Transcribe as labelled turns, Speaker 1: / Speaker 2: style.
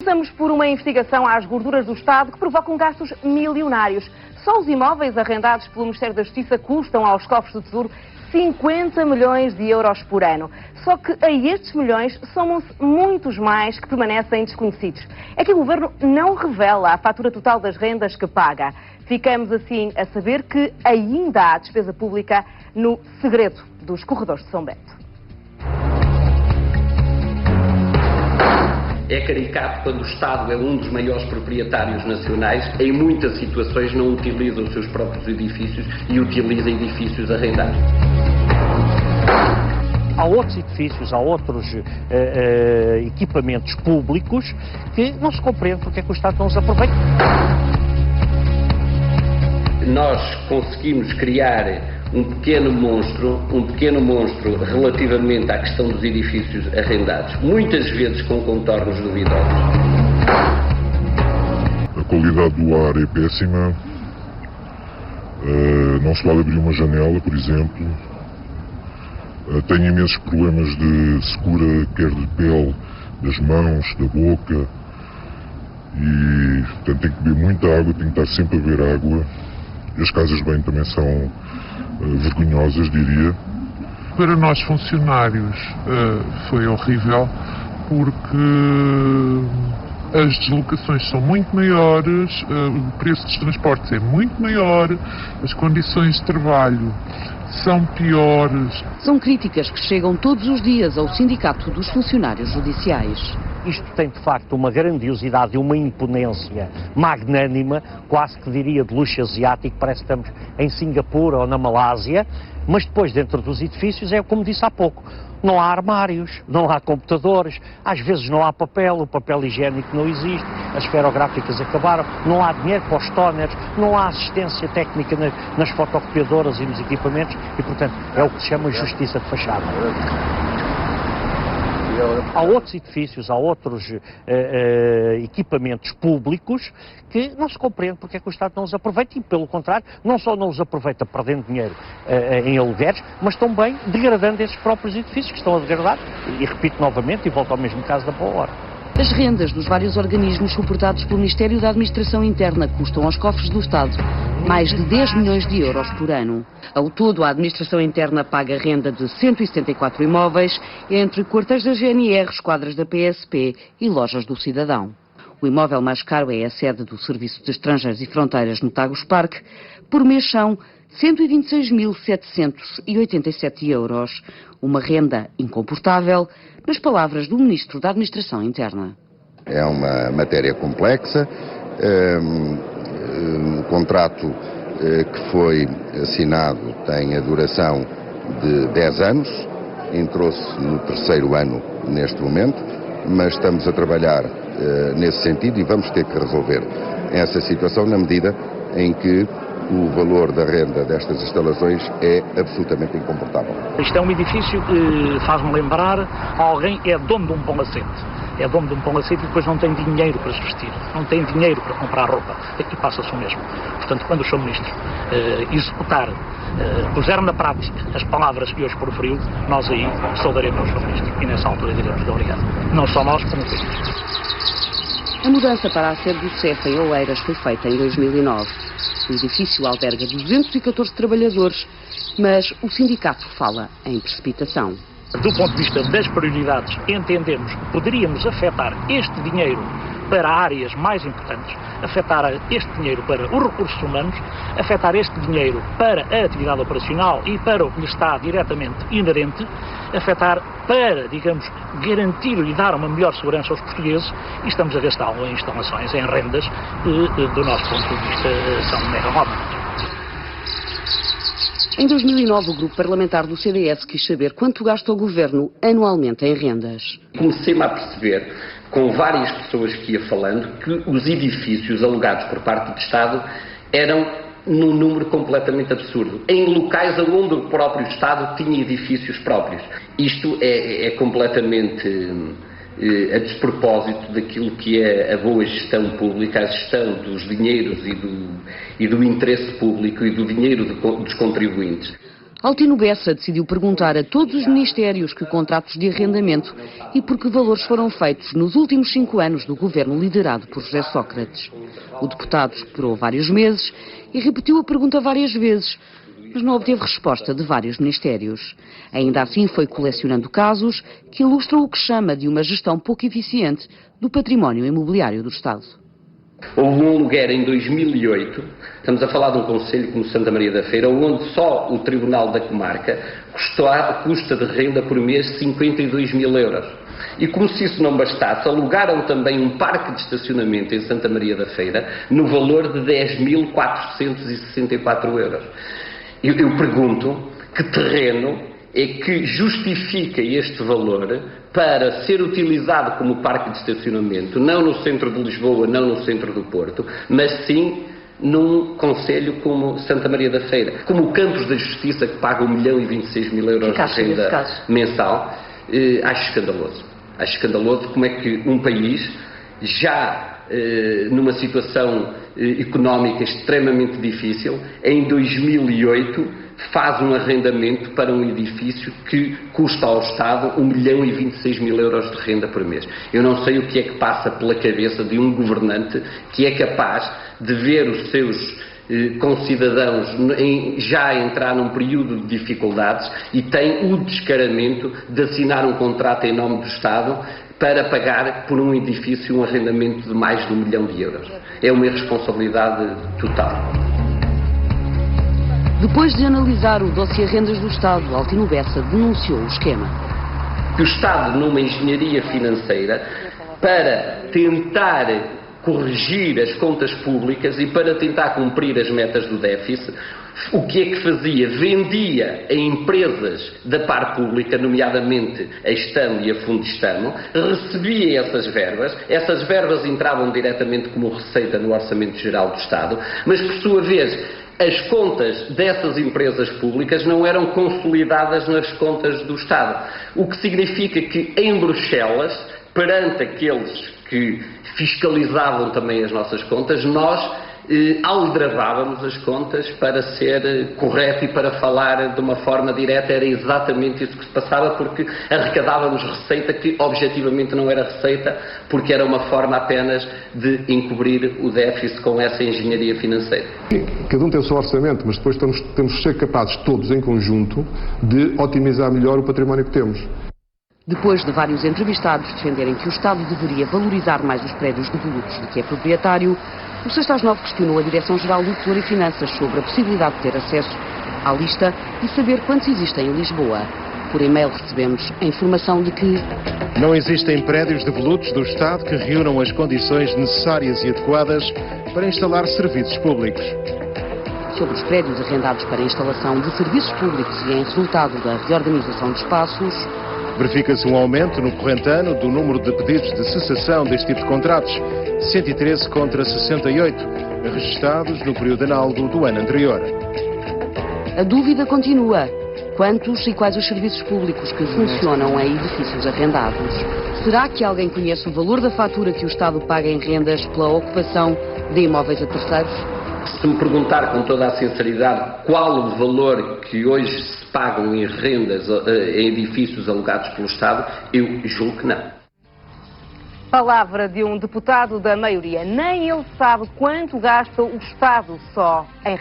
Speaker 1: Começamos por uma investigação às gorduras do Estado que provocam gastos milionários. Só os imóveis arrendados pelo Ministério da Justiça custam aos cofres do Tesouro 50 milhões de euros por ano. Só que a estes milhões somam-se muitos mais que permanecem desconhecidos. É que o Governo não revela a fatura total das rendas que paga. Ficamos assim a saber que ainda há despesa pública no segredo dos corredores de São Bento.
Speaker 2: É caricato quando o Estado é um dos maiores proprietários nacionais, em muitas situações não utiliza os seus próprios edifícios e utiliza edifícios arrendados.
Speaker 3: Há outros edifícios, há outros equipamentos públicos que não se compreende porque é que o Estado não os aproveita.
Speaker 2: Nós conseguimos criar um pequeno monstro relativamente à questão dos edifícios arrendados, muitas vezes com contornos duvidosos.
Speaker 4: A qualidade do ar é péssima, não se pode abrir uma janela, por exemplo. Tenho imensos problemas de secura, quer de pele, das mãos, da boca, e portanto tenho que beber muita água, tenho que estar sempre a beber água. As casas de banho também são vergonhosas, diria.
Speaker 5: Para nós funcionários foi horrível porque as deslocações são muito maiores, o preço dos transportes é muito maior, as condições de trabalho são piores.
Speaker 6: São críticas que chegam todos os dias ao Sindicato dos Funcionários Judiciais.
Speaker 3: Isto tem, de facto, uma grandiosidade e uma imponência magnânima, quase que diria de luxo asiático, parece que estamos em Singapura ou na Malásia, mas depois, dentro dos edifícios, é como disse há pouco, não há armários, não há computadores, às vezes não há papel, o papel higiênico não existe, as esferográficas acabaram, não há dinheiro para os toners, não há assistência técnica nas fotocopiadoras e nos equipamentos e, portanto, é o que se chama justiça de fachada. Há outros edifícios, há outros equipamentos públicos que não se compreende porque é que o Estado não os aproveita e, pelo contrário, não só não os aproveita perdendo dinheiro em alugueres, mas também degradando esses próprios edifícios que estão a degradar. E repito novamente, e volto ao mesmo caso da boa hora.
Speaker 6: As rendas dos vários organismos suportados pelo Ministério da Administração Interna custam aos cofres do Estado mais de 10 milhões de euros por ano. Ao todo, a Administração Interna paga renda de 174 imóveis, entre quartéis da GNR, esquadras da PSP e lojas do cidadão. O imóvel mais caro é a sede do Serviço de Estrangeiros e Fronteiras no Tagus Parque. Por mês são 126.787 euros. Uma renda incomportável, nas palavras do Ministro da Administração Interna.
Speaker 7: É uma matéria complexa. O contrato que foi assinado tem a duração de 10 anos, entrou-se no terceiro ano neste momento, mas estamos a trabalhar nesse sentido e vamos ter que resolver essa situação na medida em que o valor da renda destas instalações é absolutamente incomportável.
Speaker 8: Isto é um edifício que faz-me lembrar alguém é dono de um palacete. É dono de um palacete e depois não tem dinheiro para se vestir, não tem dinheiro para comprar roupa. Aqui passa-se o mesmo. Portanto, quando o Sr. Ministro puser na prática as palavras que hoje proferiu, nós aí saudaremos o Sr. Ministro e nessa altura diremos obrigado. Não só nós, como o país.
Speaker 6: A mudança para a sede do CEF em Oeiras foi feita em 2009. O edifício alberga 214 trabalhadores, mas o sindicato fala em precipitação.
Speaker 8: Do ponto de vista das prioridades, entendemos que poderíamos afetar este dinheiro para áreas mais importantes, afetar este dinheiro para os recursos humanos, afetar este dinheiro para a atividade operacional e para o que lhe está diretamente inerente, afetar para, digamos, garantir e dar uma melhor segurança aos portugueses e estamos a gastá-lo em instalações, em rendas que, do nosso ponto de vista, são megalómanas.
Speaker 6: Em 2009, o grupo parlamentar do CDS quis saber quanto gasta o Governo anualmente em rendas.
Speaker 2: Comecei-me a perceber, com várias pessoas que ia falando, que os edifícios alugados por parte do Estado eram num número completamente absurdo, em locais onde o próprio Estado tinha edifícios próprios. Isto é completamente a despropósito daquilo que é a boa gestão pública, a gestão dos dinheiros e do interesse público e do dinheiro dos contribuintes.
Speaker 6: Altino Bessa decidiu perguntar a todos os ministérios que contratos de arrendamento e por que valores foram feitos nos últimos 5 anos do governo liderado por José Sócrates. O deputado esperou vários meses e repetiu a pergunta várias vezes, mas não obteve resposta de vários ministérios. Ainda assim foi colecionando casos que ilustram o que chama de uma gestão pouco eficiente do património imobiliário do Estado.
Speaker 2: Houve um aluguer em 2008, estamos a falar de um concelho como Santa Maria da Feira, onde só o Tribunal da Comarca custa de renda por mês 52 mil euros. E como se isso não bastasse, alugaram também um parque de estacionamento em Santa Maria da Feira no valor de 10.464 euros. Eu pergunto que terreno é que justifica este valor para ser utilizado como parque de estacionamento, não no centro de Lisboa, não no centro do Porto, mas sim num concelho como Santa Maria da Feira, como o Campos da Justiça, que paga 1.026.000 euros de renda mensal. Acho escandaloso. Acho escandaloso como é que um país, já numa situação económica extremamente difícil, em 2008 faz um arrendamento para um edifício que custa ao Estado 1.026.000 euros de renda por mês. Eu não sei o que é que passa pela cabeça de um governante que é capaz de ver os seus concidadãos já entrar num período de dificuldades e tem o descaramento de assinar um contrato em nome do Estado para pagar por um edifício um arrendamento de mais de 1 milhão de euros. É uma irresponsabilidade total.
Speaker 6: Depois de analisar o dossiê rendas do Estado, Altino Bessa denunciou o esquema.
Speaker 2: Que o Estado, numa engenharia financeira, para tentar corrigir as contas públicas e para tentar cumprir as metas do déficit, o que é que fazia? Vendia a empresas da parte pública, nomeadamente a Estamo e a Fundestamo, recebia essas verbas entravam diretamente como receita no Orçamento Geral do Estado, mas por sua vez as contas dessas empresas públicas não eram consolidadas nas contas do Estado. O que significa que em Bruxelas, perante aqueles que fiscalizavam também as nossas contas, nós aldrabávamos as contas para ser correto e para falar de uma forma direta. Era exatamente isso que se passava, porque arrecadávamos receita que objetivamente não era receita, porque era uma forma apenas de encobrir o déficit com essa engenharia financeira.
Speaker 9: Cada um tem o seu orçamento, mas depois temos de ser capazes todos em conjunto de otimizar melhor o património que temos.
Speaker 6: Depois de vários entrevistados defenderem que o Estado deveria valorizar mais os prédios devolutos do que é proprietário, o 6 às 9 questionou a Direção-Geral do Tesouro e Finanças sobre a possibilidade de ter acesso à lista e saber quantos existem em Lisboa. Por e-mail recebemos a informação de que
Speaker 10: não existem prédios devolutos do Estado que reúnam as condições necessárias e adequadas para instalar serviços públicos.
Speaker 6: Sobre os prédios arrendados para a instalação de serviços públicos e em resultado da reorganização de espaços,
Speaker 10: verifica-se um aumento no corrente ano do número de pedidos de cessação deste tipo de contratos, 113 contra 68, registados no período análogo do ano anterior.
Speaker 6: A dúvida continua. Quantos e quais os serviços públicos que funcionam em edifícios arrendados? Será que alguém conhece o valor da fatura que o Estado paga em rendas pela ocupação de imóveis a terceiros?
Speaker 2: Se me perguntar com toda a sinceridade qual o valor que hoje se pagam em rendas em edifícios alugados pelo Estado, eu julgo que não.
Speaker 1: Palavra de um deputado da maioria. Nem ele sabe quanto gasta o Estado só em